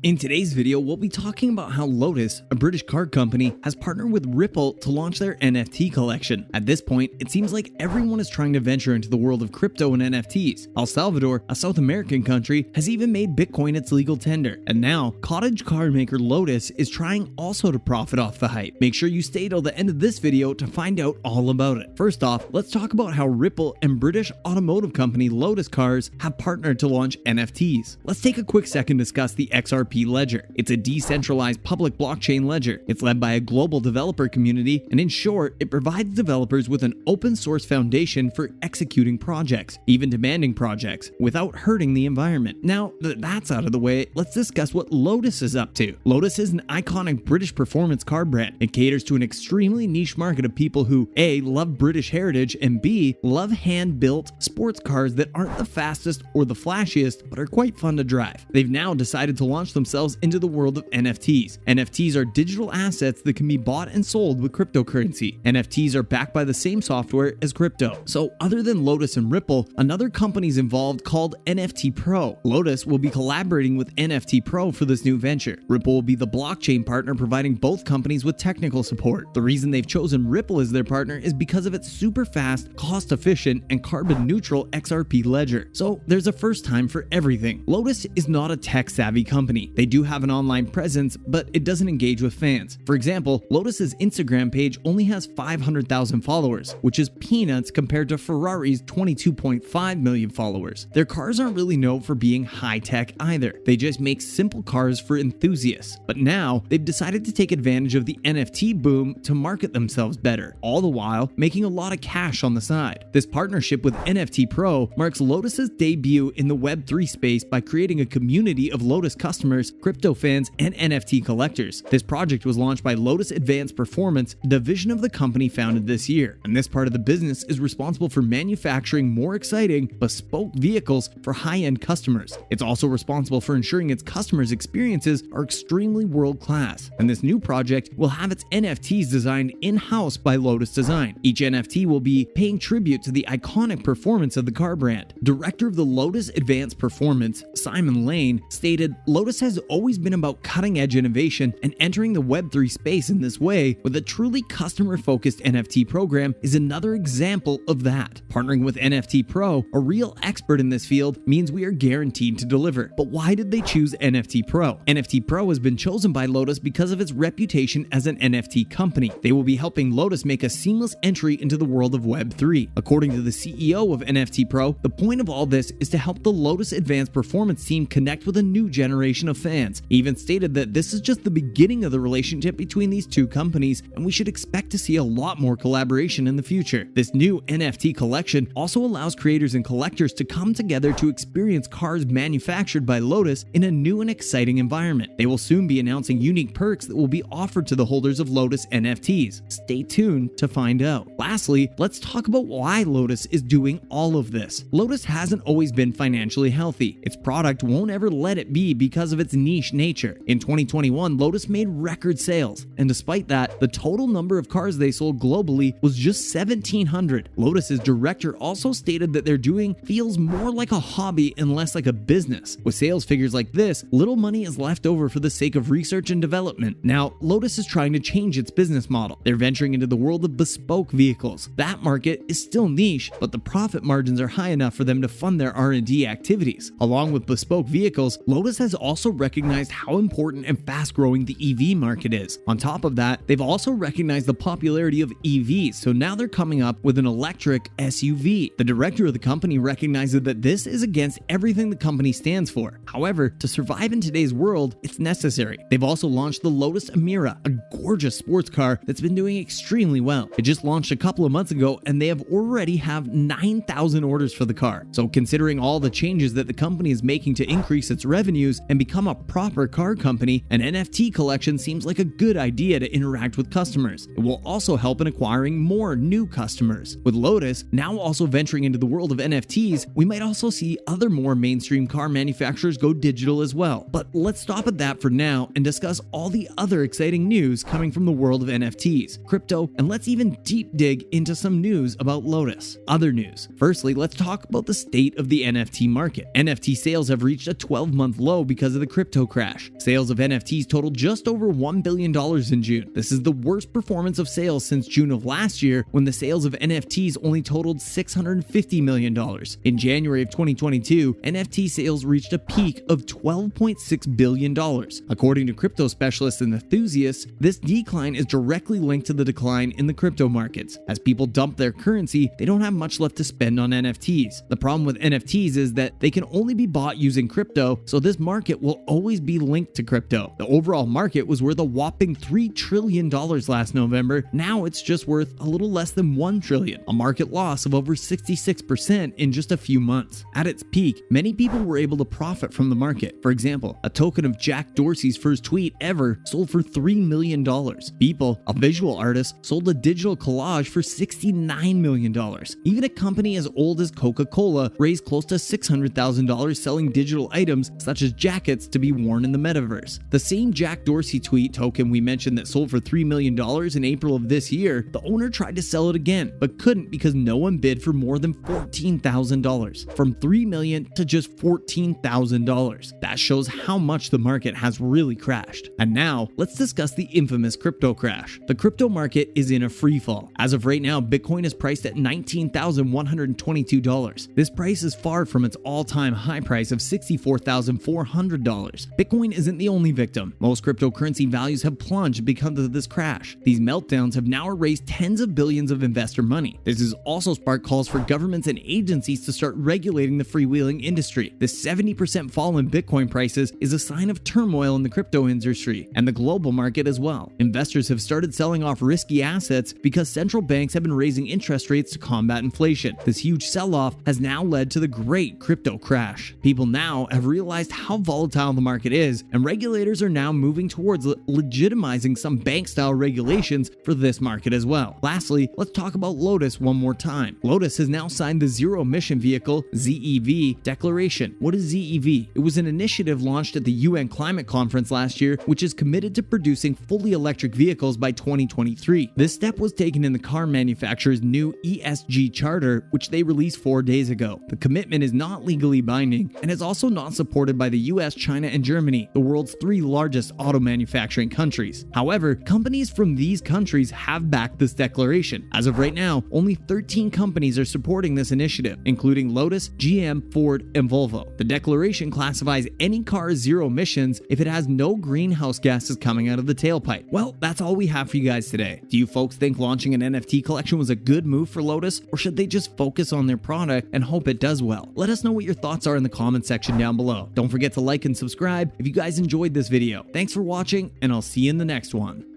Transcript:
In today's video, we'll be talking about how Lotus, a British car company, has partnered with Ripple to launch their NFT collection. At this point, it seems like everyone is trying to venture into the world of crypto and NFTs. El Salvador, a South American country, has even made Bitcoin its legal tender. And now, cottage car maker Lotus is trying also to profit off the hype. Make sure you stay till the end of this video to find out all about it. First off, let's talk about how Ripple and British automotive company Lotus Cars have partnered to launch NFTs. Let's take a quick second to discuss the XRP Ledger. It's a decentralized public blockchain ledger. It's led by a global developer community, and in short, it provides developers with an open source foundation for executing projects, even demanding projects, without hurting the environment. Now that that's out of the way, let's discuss what Lotus is up to. Lotus is an iconic British performance car brand. It caters to an extremely niche market of people who A, love British heritage, and B, love hand-built sports cars that aren't the fastest or the flashiest, but are quite fun to drive. They've now decided to launch themselves into the world of NFTs. NFTs are digital assets that can be bought and sold with cryptocurrency. NFTs are backed by the same software as crypto. So other than Lotus and Ripple, another company's involved called NFT PRO. Lotus will be collaborating with NFT PRO for this new venture. Ripple will be the blockchain partner providing both companies with technical support. The reason they've chosen Ripple as their partner is because of its super fast, cost-efficient, and carbon-neutral XRP Ledger. So there's a first time for everything. Lotus is not a tech-savvy company. They do have an online presence, but it doesn't engage with fans. For example, Lotus's Instagram page only has 500,000 followers, which is peanuts compared to Ferrari's 22.5 million followers. Their cars aren't really known for being high-tech either. They just make simple cars for enthusiasts. But now, they've decided to take advantage of the NFT boom to market themselves better, all the while making a lot of cash on the side. This partnership with NFT PRO marks Lotus's debut in the Web3 space by creating a community of Lotus customers, crypto fans, and NFT collectors. This project was launched by Lotus Advanced Performance, a division of the company founded this year. And this part of the business is responsible for manufacturing more exciting, bespoke vehicles for high-end customers. It's also responsible for ensuring its customers' experiences are extremely world-class. And this new project will have its NFTs designed in-house by Lotus Design. Each NFT will be paying tribute to the iconic performance of the car brand. Director of the Lotus Advanced Performance, Simon Lane, stated, "Lotus has always been about cutting-edge innovation, and entering the Web3 space in this way with a truly customer-focused NFT program is another example of that. Partnering with NFT PRO, a real expert in this field, means we are guaranteed to deliver." But why did they choose NFT PRO? NFT PRO has been chosen by Lotus because of its reputation as an NFT company. They will be helping Lotus make a seamless entry into the world of Web3. According to the CEO of NFT PRO, the point of all this is to help the Lotus Advanced Performance team connect with a new generation of fans. He even stated that this is just the beginning of the relationship between these two companies, and we should expect to see a lot more collaboration in the future. This new NFT collection also allows creators and collectors to come together to experience cars manufactured by Lotus in a new and exciting environment. They will soon be announcing unique perks that will be offered to the holders of Lotus NFTs. Stay tuned to find out. Lastly, let's talk about why Lotus is doing all of this. Lotus hasn't always been financially healthy. Its product won't ever let it be because of its niche nature. In 2021, Lotus made record sales, and despite that, the total number of cars they sold globally was just 1,700. Lotus's director also stated that their doing feels more like a hobby and less like a business. With sales figures like this, little money is left over for the sake of research and development. Now, Lotus is trying to change its business model. They're venturing into the world of bespoke vehicles. That market is still niche, but the profit margins are high enough for them to fund their R&D activities. Along with bespoke vehicles, Lotus has also recognized how important and fast-growing the EV market is. On top of that, they've also recognized the popularity of EVs, so now they're coming up with an electric SUV. The director of the company recognizes that this is against everything the company stands for. However, to survive in today's world, it's necessary. They've also launched the Lotus Emira, a gorgeous sports car that's been doing extremely well. It just launched a couple of months ago, and they have already have 9,000 orders for the car. So considering all the changes that the company is making to increase its revenues and become a proper car company, an NFT collection seems like a good idea to interact with customers. It will also help in acquiring more new customers. With Lotus now also venturing into the world of NFTs, we might also see other more mainstream car manufacturers go digital as well. But let's stop at that for now and discuss all the other exciting news coming from the world of NFTs, crypto, and let's even deep dig into some news about Lotus. Other news. Firstly, let's talk about the state of the NFT market. NFT sales have reached a 12-month low because of the crypto crash. Sales of NFTs totaled just over $1 billion in June. This is the worst performance of sales since June of last year, when the sales of NFTs only totaled $650 million. In January of 2022, NFT sales reached a peak of $12.6 billion. According to crypto specialists and enthusiasts, this decline is directly linked to the decline in the crypto markets. As people dump their currency, they don't have much left to spend on NFTs. The problem with NFTs is that they can only be bought using crypto, so this market will always be linked to crypto. The overall market was worth a whopping $3 trillion last November. Now it's just worth a little less than $1 trillion, a market loss of over 66% in just a few months. At its peak, many people were able to profit from the market. For example, a token of Jack Dorsey's first tweet ever sold for $3 million. Beeple, a visual artist, sold a digital collage for $69 million. Even a company as old as Coca-Cola raised close to $600,000 selling digital items such as jackets to be worn in the metaverse. The same Jack Dorsey tweet token we mentioned that sold for $3 million in April of this year, the owner tried to sell it again, but couldn't because no one bid for more than $14,000. From $3 million to just $14,000. That shows how much the market has really crashed. And now, let's discuss the infamous crypto crash. The crypto market is in a free fall. As of right now, Bitcoin is priced at $19,122. This price is far from its all-time high price of $64,400. Bitcoin isn't the only victim. Most cryptocurrency values have plunged because of this crash. These meltdowns have now erased tens of billions of investor money. This has also sparked calls for governments and agencies to start regulating the freewheeling industry. The 70% fall in Bitcoin prices is a sign of turmoil in the crypto industry and the global market as well. Investors have started selling off risky assets because central banks have been raising interest rates to combat inflation. This huge sell-off has now led to the great crypto crash. People now have realized how volatile the market is, and regulators are now moving towards legitimizing some bank-style regulations for this market as well. Lastly, let's talk about Lotus one more time. Lotus has now signed the Zero Emission Vehicle (ZEV) declaration. What is ZEV? It was an initiative launched at the UN Climate Conference last year, which is committed to producing fully electric vehicles by 2023. This step was taken in the car manufacturer's new ESG charter, which they released 4 days ago. The commitment is not legally binding and is also not supported by the US, China, and Germany, the world's 3 largest auto manufacturing countries. However, companies from these countries have backed this declaration. As of right now, only 13 companies are supporting this initiative, including Lotus, GM, Ford, and Volvo. The declaration classifies any car as zero emissions if it has no greenhouse gases coming out of the tailpipe. Well, that's all we have for you guys today. Do you folks think launching an NFT collection was a good move for Lotus, or should they just focus on their product and hope it does well? Let us know what your thoughts are in the comment section down below. Don't forget to like and subscribe if you guys enjoyed this video. Thanks for watching, and I'll see you in the next one.